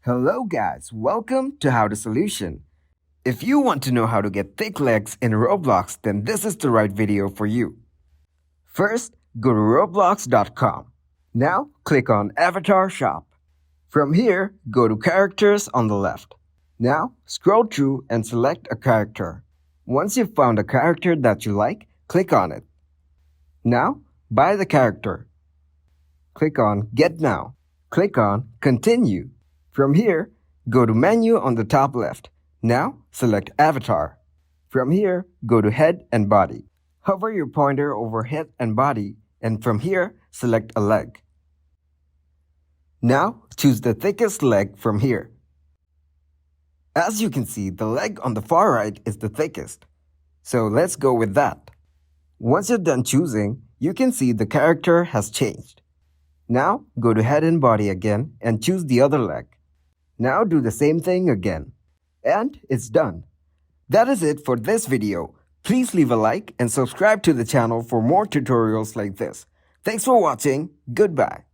Hello guys, welcome to How to Solution. If you want to know how to get thick legs in Roblox, then this is the right video for you. First, go to roblox.com. Now, click on Avatar Shop. From here, go to Characters on the left. Now, scroll through and select a character. Once you've found a character that you like, click on it. Now, buy the character. Click on Get Now. Click on Continue. From here, go to Menu on the top left. Now, select Avatar. From here, go to Head and Body. Hover your pointer over head and body, and from here, select a leg. Now, choose the thickest leg from here. As you can see, the leg on the far right is the thickest. So let's go with that. Once you're done choosing, you can see the character has changed. Now, go to Head and Body again and choose the other leg. Now do the same thing again. And it's done. That is it for this video. Please leave a like and subscribe to the channel for more tutorials like this. Thanks for watching. Goodbye.